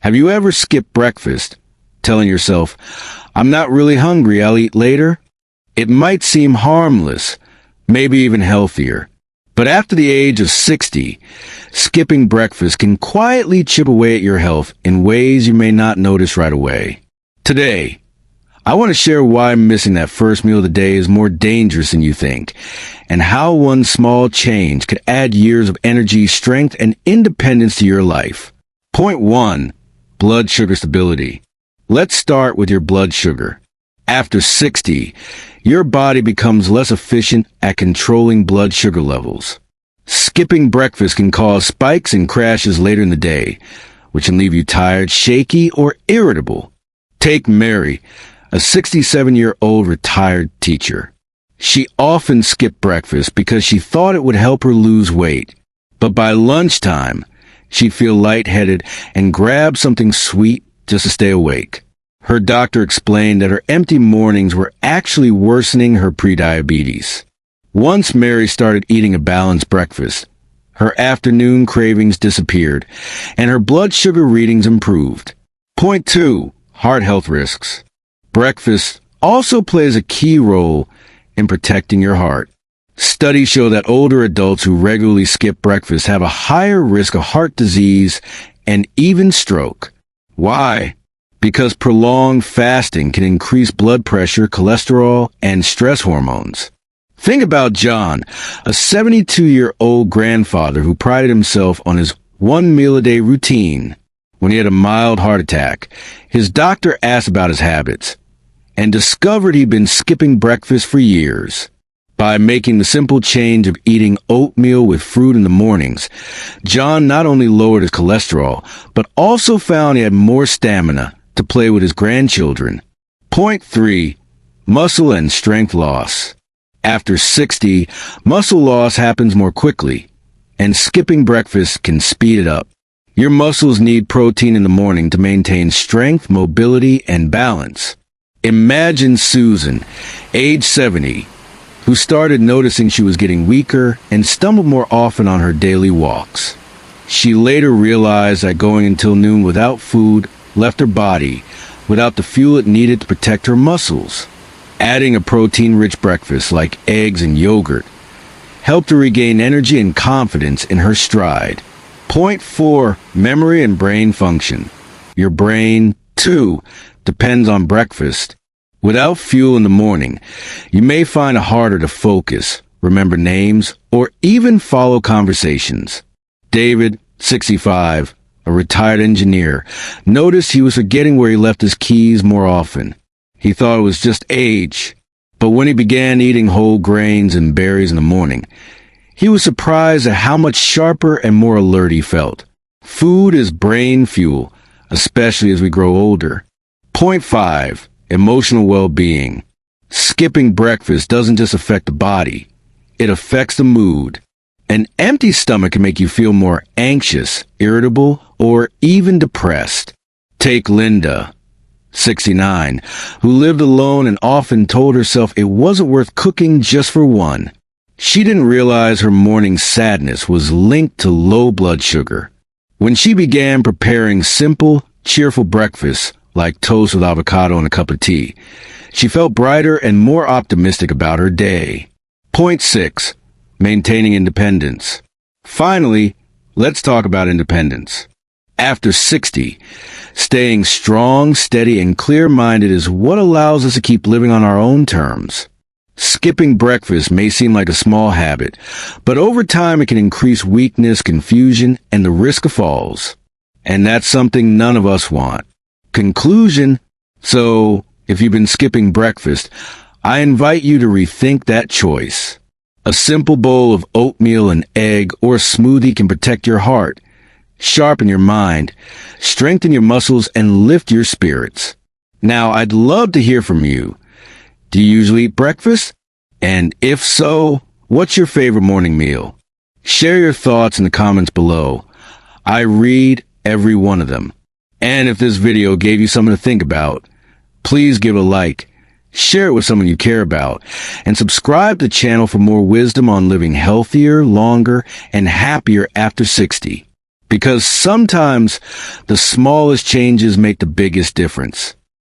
Have you ever skipped breakfast, telling yourself, "I'm not really hungry, I'll eat later"? It might seem harmless, maybe even healthier. But after the age of 60, skipping breakfast can quietly chip away at your health in ways you may not notice right away. Today, I want to share why missing that first meal of the day is more dangerous than you think, and how one small change could add years of energy, strength, and independence to your life. Point 1. Blood sugar stability. Let's start with your blood sugar. After 60, your body becomes less efficient at controlling blood sugar levels. Skipping breakfast can cause spikes and crashes later in the day, which can leave you tired, shaky, or irritable. Take Mary, a 67-year-old retired teacher. She often skipped breakfast because she thought it would help her lose weight. But by lunchtime, she'd feel lightheaded and grab something sweet just to stay awake. Her doctor explained that her empty mornings were actually worsening her prediabetes. Once Mary started eating a balanced breakfast, her afternoon cravings disappeared, and her blood sugar readings improved. Point 2. Heart health risks. Breakfast also plays a key role in protecting your heart. Studies show that older adults who regularly skip breakfast have a higher risk of heart disease and even stroke. Why? Because prolonged fasting can increase blood pressure, cholesterol, and stress hormones. Think about John, a 72-year-old grandfather who prided himself on his one-meal-a-day routine. When he had a mild heart attack, his doctor asked about his habits and discovered he'd been skipping breakfast for years. By making the simple change of eating oatmeal with fruit in the mornings, John not only lowered his cholesterol, but also found he had more stamina to play with his grandchildren. Point 3. Muscle and strength loss. After 60, muscle loss happens more quickly, and skipping breakfast can speed it up. Your muscles need protein in the morning to maintain strength, mobility, and balance. Imagine Susan, age 70, who started noticing she was getting weaker and stumbled more often on her daily walks. She later realized that going until noon without food left her body without the fuel it needed to protect her muscles. Adding a protein-rich breakfast like eggs and yogurt helped her regain energy and confidence in her stride. Point 4. Memory and brain function. Your brain, too, depends on breakfast. Without fuel in the morning, you may find it harder to focus, remember names, or even follow conversations. David, 65, a retired engineer, noticed he was forgetting where he left his keys more often. He thought it was just age, but when he began eating whole grains and berries in the morning, he was surprised at how much sharper and more alert he felt. Food is brain fuel, especially as we grow older. Point 5. Emotional well-being. Skipping breakfast doesn't just affect the body, it affects the mood. An empty stomach can make you feel more anxious, irritable, or even depressed. Take Linda, 69, who lived alone and often told herself it wasn't worth cooking just for one. She didn't realize her morning sadness was linked to low blood sugar. When she began preparing simple, cheerful breakfasts like toast with avocado and a cup of tea, she felt brighter and more optimistic about her day. Point 6. Maintaining independence. Finally, let's talk about independence. After 60, staying strong, steady, and clear-minded is what allows us to keep living on our own terms. Skipping breakfast may seem like a small habit, but over time it can increase weakness, confusion, and the risk of falls. And that's something none of us want. Conclusion: so, if you've been skipping breakfast, I invite you to rethink that choice. A simple bowl of oatmeal, an egg, or a smoothie can protect your heart, sharpen your mind, strengthen your muscles, and lift your spirits. Now, I'd love to hear from you. Do you usually eat breakfast? And if so, what's your favorite morning meal? Share your thoughts in the comments below. I read every one of them. And if this video gave you something to think about, please give a like, share it with someone you care about, and subscribe to the channel for more wisdom on living healthier, longer, and happier after 60. Because sometimes the smallest changes make the biggest difference.